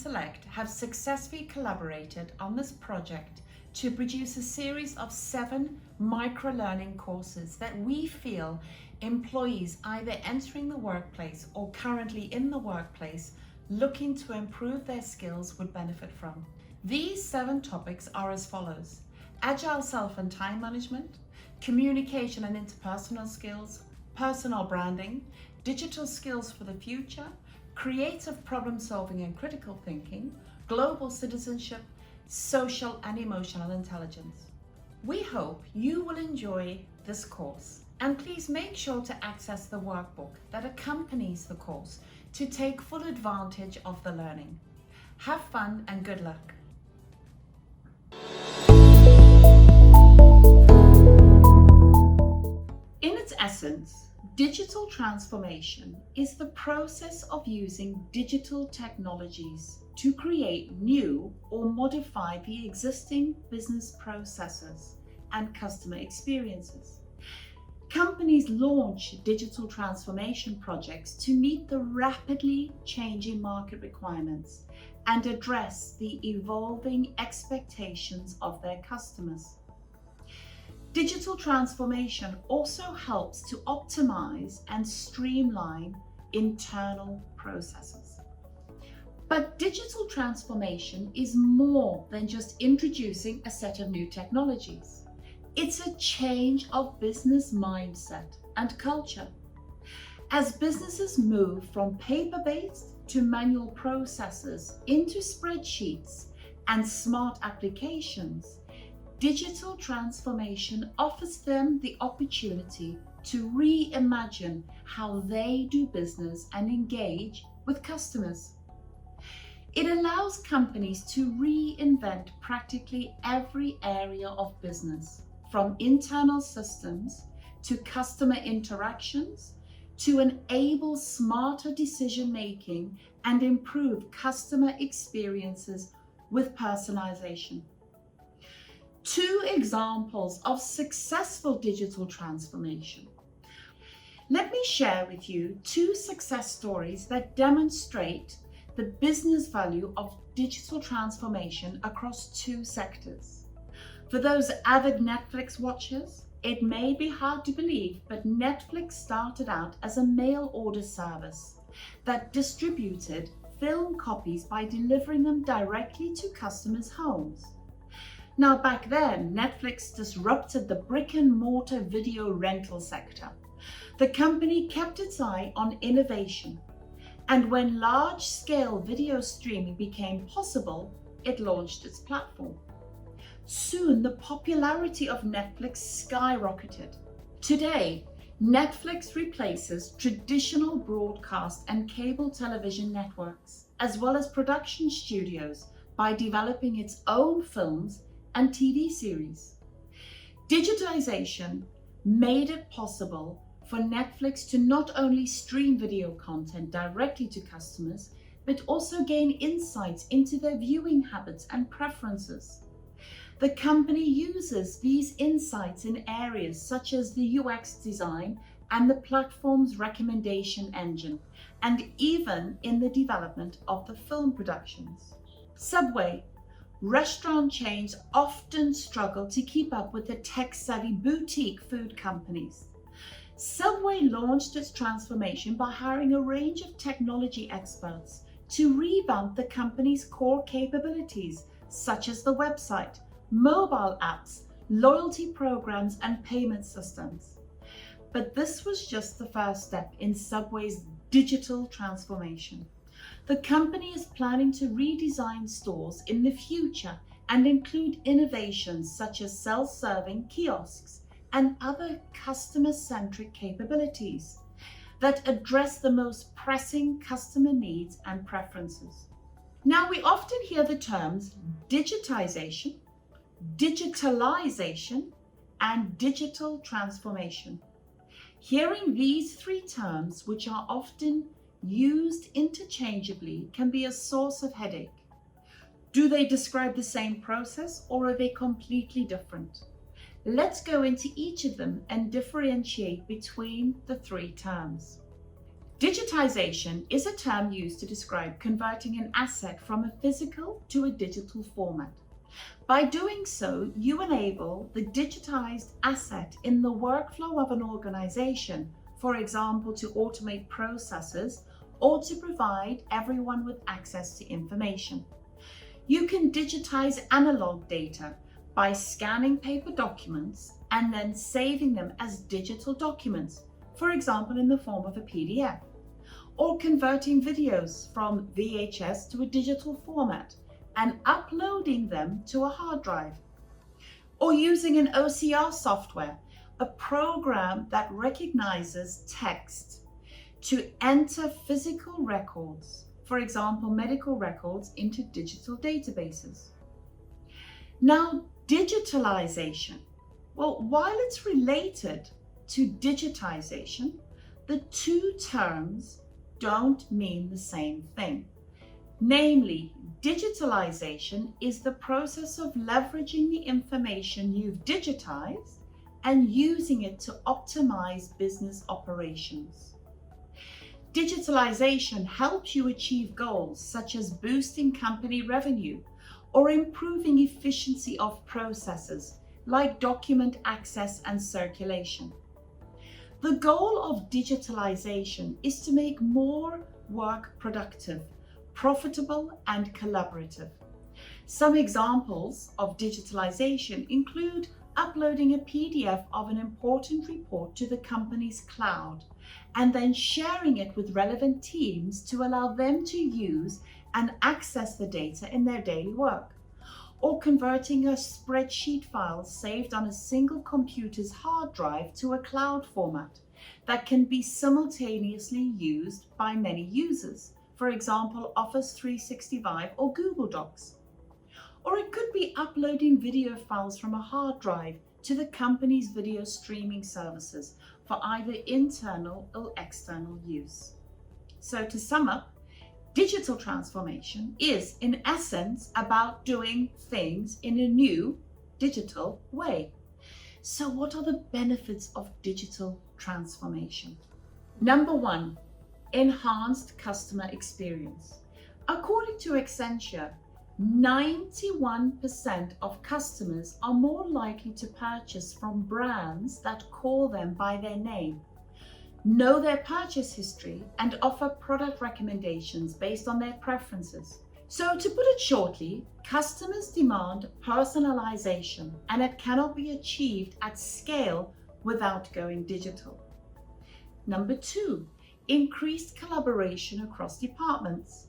Select have successfully collaborated on this project to produce a series of 7 micro-learning courses that we feel employees either entering the workplace or currently in the workplace looking to improve their skills would benefit from. These 7 topics are as follows: agile self and time management, communication and interpersonal skills, personal branding, digital skills for the future, creative problem solving and critical thinking, global citizenship, social and emotional intelligence. We hope you will enjoy this course, and please make sure to access the workbook that accompanies the course to take full advantage of the learning. Have fun and good luck. In its essence, digital transformation is the process of using digital technologies to create new or modify the existing business processes and customer experiences. Companies launch digital transformation projects to meet the rapidly changing market requirements and address the evolving expectations of their customers. Digital transformation also helps to optimize and streamline internal processes. But digital transformation is more than just introducing a set of new technologies. It's a change of business mindset and culture. As businesses move from paper-based to manual processes into spreadsheets and smart applications, digital transformation offers them the opportunity to reimagine how they do business and engage with customers. It allows companies to reinvent practically every area of business, from internal systems to customer interactions, to enable smarter decision-making and improve customer experiences with personalization. 2 examples of successful digital transformation. Let me share with you 2 success stories that demonstrate the business value of digital transformation across 2 sectors. For those avid Netflix watchers, it may be hard to believe, but Netflix started out as a mail order service that distributed film copies by delivering them directly to customers' homes. Now, back then, Netflix disrupted the brick-and-mortar video rental sector. The company kept its eye on innovation, and when large-scale video streaming became possible, it launched its platform. Soon, the popularity of Netflix skyrocketed. Today, Netflix replaces traditional broadcast and cable television networks, as well as production studios, by developing its own films and TV series. Digitization made it possible for Netflix to not only stream video content directly to customers, but also gain insights into their viewing habits and preferences. The company uses these insights in areas such as the UX design and the platform's recommendation engine, and even in the development of the film productions. Subway. Restaurant chains often struggle to keep up with the tech-savvy boutique food companies. Subway launched its transformation by hiring a range of technology experts to revamp the company's core capabilities, such as the website, mobile apps, loyalty programs, and payment systems. But this was just the first step in Subway's digital transformation. The company is planning to redesign stores in the future and include innovations such as self-serving kiosks and other customer-centric capabilities that address the most pressing customer needs and preferences. Now, we often hear the terms digitization, digitalization, and digital transformation. Hearing these 3 terms, which are often used interchangeably, can be a source of headache. Do they describe the same process, or are they completely different? Let's go into each of them and differentiate between the 3 terms. Digitalization Digitization is a term used to describe converting an asset from a physical to a digital format. By doing so, you enable the digitized asset in the workflow of an organization, for example, to automate processes or to provide everyone with access to information. You can digitize analog data by scanning paper documents and then saving them as digital documents, for example, in the form of a PDF, or converting videos from VHS to a digital format and uploading them to a hard drive, or using an OCR software, a program that recognizes text to enter physical records, for example, medical records, into digital databases. Now, digitalization. Well, while it's related to digitization, the two terms don't mean the same thing. Namely, digitalization is the process of leveraging the information you've digitized and using it to optimize business operations. Digitalization helps you achieve goals such as boosting company revenue or improving efficiency of processes like document access and circulation. The goal of digitalization is to make more work productive, profitable, and collaborative. Some examples of digitalization include uploading a PDF of an important report to the company's cloud and then sharing it with relevant teams to allow them to use and access the data in their daily work, or converting a spreadsheet file saved on a single computer's hard drive to a cloud format that can be simultaneously used by many users, for example, Office 365 or Google Docs. Or it could be uploading video files from a hard drive to the company's video streaming services for either internal or external use. So to sum up, digital transformation is in essence about doing things in a new digital way. So what are the benefits of digital transformation? Number one, enhanced customer experience. According to Accenture, 91% of customers are more likely to purchase from brands that call them by their name, know their purchase history, and offer product recommendations based on their preferences. So to put it shortly, customers demand personalization, and it cannot be achieved at scale without going digital. Number two, increased collaboration across departments.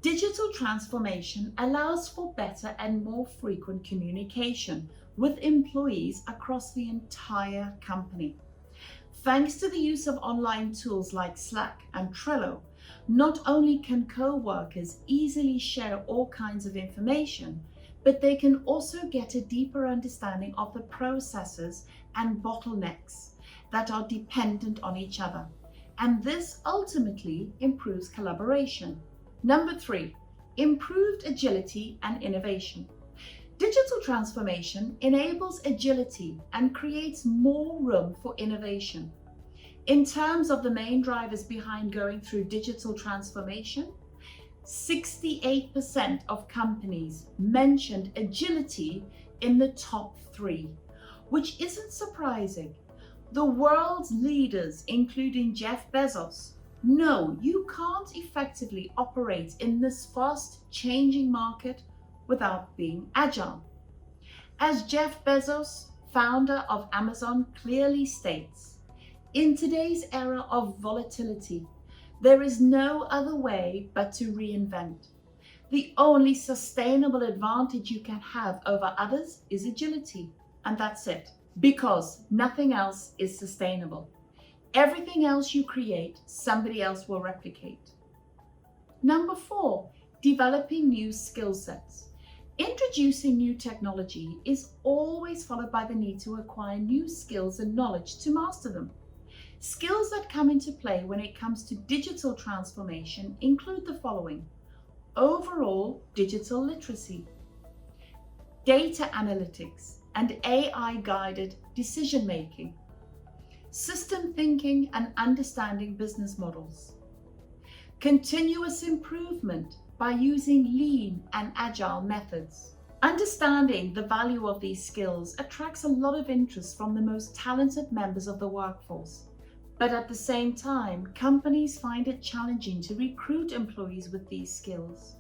Digital transformation allows for better and more frequent communication with employees across the entire company. Thanks to the use of online tools like Slack and Trello, not only can co-workers easily share all kinds of information, but they can also get a deeper understanding of the processes and bottlenecks that are dependent on each other. And this ultimately improves collaboration. Number three, improved agility and innovation. Digital transformation enables agility and creates more room for innovation. In terms of the main drivers behind going through digital transformation, 68% of companies mentioned agility in the top three, which isn't surprising. The world's leaders, including Jeff Bezos, know you can't effectively operate in this fast-changing market without being agile. As Jeff Bezos, founder of Amazon, clearly states, in today's era of volatility, there is no other way but to reinvent. The only sustainable advantage you can have over others is agility, and that's it, because nothing else is sustainable. Everything else you create, somebody else will replicate. Number four, developing new skill sets. Introducing new technology is always followed by the need to acquire new skills and knowledge to master them. Skills that come into play when it comes to digital transformation include the following: overall digital literacy, data analytics and AI-guided decision-making, system thinking and understanding business models, continuous improvement by using lean and agile methods. Understanding the value of these skills attracts a lot of interest from the most talented members of the workforce. But at the same time, companies find it challenging to recruit employees with these skills.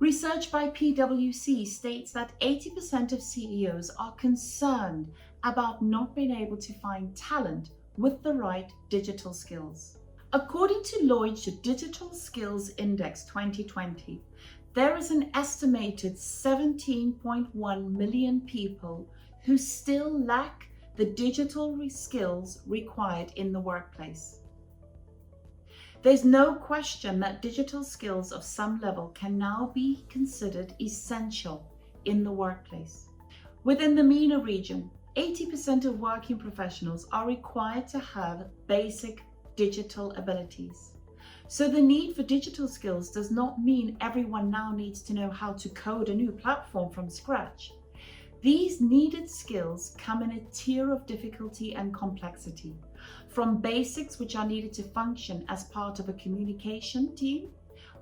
Research by PwC states that 80% of CEOs are concerned about not being able to find talent with the right digital skills. According to Lloyd's Digital Skills Index 2020, there is an estimated 17.1 million people who still lack the digital skills required in the workplace. There's no question that digital skills of some level can now be considered essential in the workplace. Within the MENA region, 80% of working professionals are required to have basic digital abilities. So the need for digital skills does not mean everyone now needs to know how to code a new platform from scratch. These needed skills come in a tier of difficulty and complexity, from basics which are needed to function as part of a communication team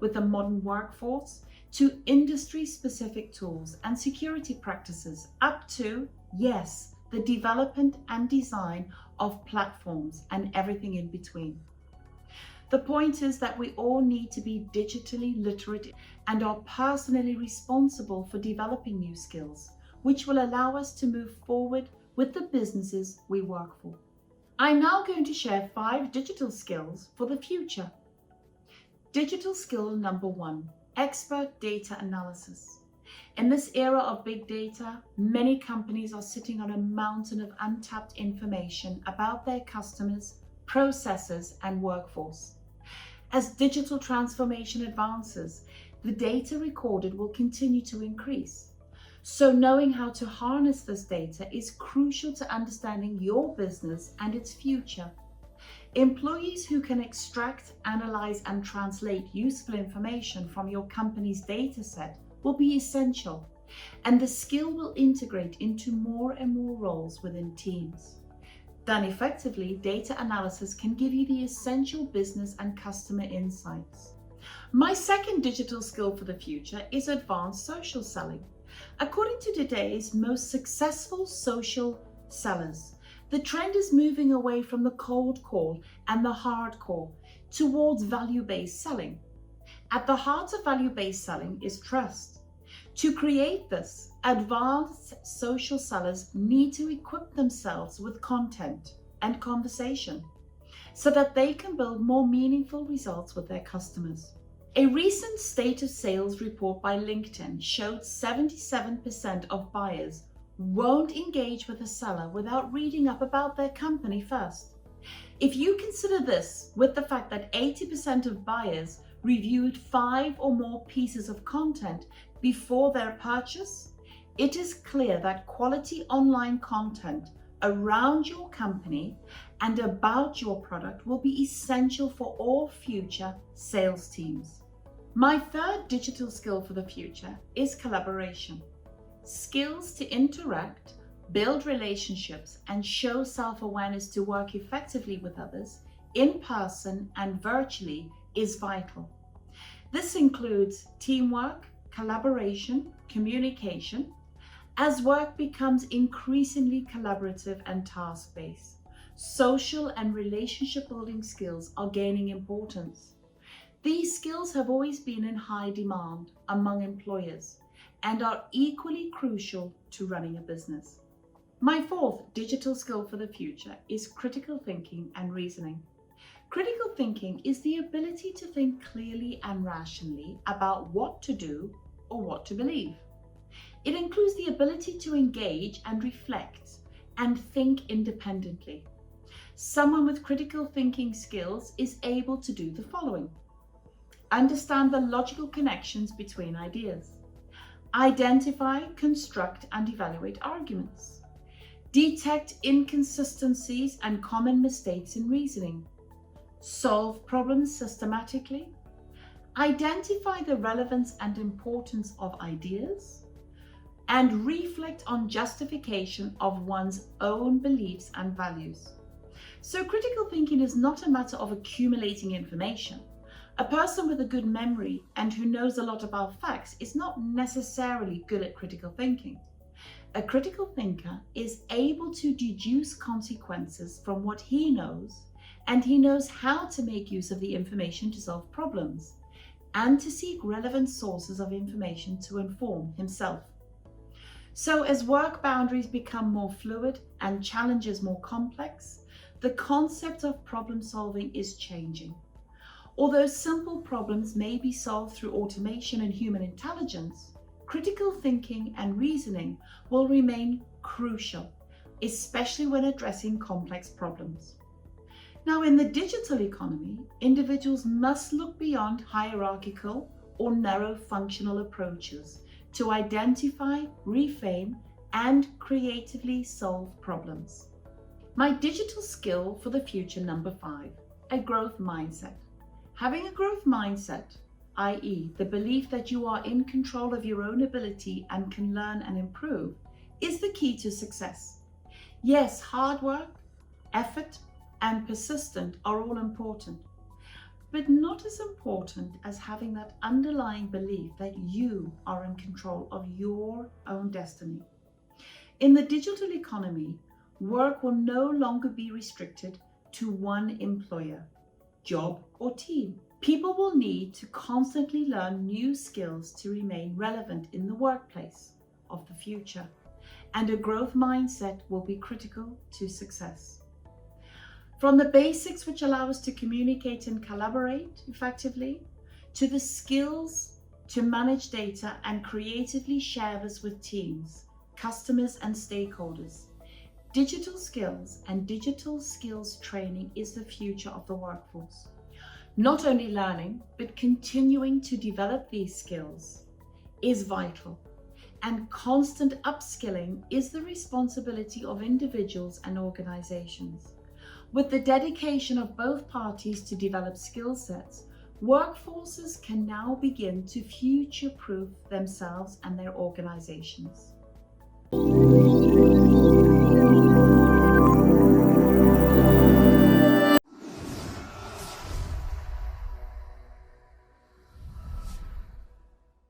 with a modern workforce, to industry-specific tools and security practices, up to, yes, the development and design of platforms and everything in between. The point is that we all need to be digitally literate and are personally responsible for developing new skills, which will allow us to move forward with the businesses we work for. I'm now going to share 5 digital skills for the future. Digital skill number 1, expert data analysis. In this era of big data, many companies are sitting on a mountain of untapped information about their customers, processes, and workforce. As digital transformation advances, the data recorded will continue to increase. So knowing how to harness this data is crucial to understanding your business and its future. Employees who can extract, analyze, and translate useful information from your company's data set will be essential, and the skill will integrate into more and more roles within teams. Done effectively, data analysis can give you the essential business and customer insights. My second digital skill for the future is advanced social selling. According to today's most successful social sellers, the trend is moving away from the cold call and the hard call towards value-based selling. At the heart of value-based selling is trust. To create this, advanced social sellers need to equip themselves with content and conversation so that they can build more meaningful results with their customers. A recent state of sales report by LinkedIn showed 77% of buyers won't engage with a seller without reading up about their company first. If you consider this with the fact that 80% of buyers reviewed 5 or more pieces of content before their purchase, it is clear that quality online content around your company and about your product will be essential for all future sales teams. My third digital skill for the future is collaboration. Skills to interact, build relationships, and show self-awareness to work effectively with others in person and virtually is vital. This includes teamwork, collaboration, communication. As work becomes increasingly collaborative and task-based, social and relationship building skills are gaining importance. These skills have always been in high demand among employers and are equally crucial to running a business. My fourth digital skill for the future is critical thinking and reasoning. Critical thinking is the ability to think clearly and rationally about what to do or what to believe. It includes the ability to engage and reflect and think independently. Someone with critical thinking skills is able to do the following: understand the logical connections between ideas, identify, construct, and evaluate arguments, detect inconsistencies and common mistakes in reasoning, solve problems systematically, identify the relevance and importance of ideas, and reflect on justification of one's own beliefs and values. So critical thinking is not a matter of accumulating information, A person with a good memory and who knows a lot about facts is not necessarily good at critical thinking. A critical thinker is able to deduce consequences from what he knows, and he knows how to make use of the information to solve problems and to seek relevant sources of information to inform himself. So as work boundaries become more fluid and challenges more complex, the concept of problem solving is changing. Although simple problems may be solved through automation and human intelligence, critical thinking and reasoning will remain crucial, especially when addressing complex problems. Now, in the digital economy, individuals must look beyond hierarchical or narrow functional approaches to identify, reframe, and creatively solve problems. My digital skill for the future number 5, a growth mindset. Having a growth mindset, i.e. the belief that you are in control of your own ability and can learn and improve, is the key to success. Yes, hard work, effort, and persistent are all important, but not as important as having that underlying belief that you are in control of your own destiny. In the digital economy, work will no longer be restricted to one employer, job, or team. People will need to constantly learn new skills to remain relevant in the workplace of the future, and a growth mindset will be critical to success. From the basics which allow us to communicate and collaborate effectively, to the skills to manage data and creatively share this with teams, customers, and stakeholders, digital skills and digital skills training is the future of the workforce. Not only learning, but continuing to develop these skills is vital, and constant upskilling is the responsibility of individuals and organizations. With the dedication of both parties to develop skill sets, workforces can now begin to future-proof themselves and their organizations.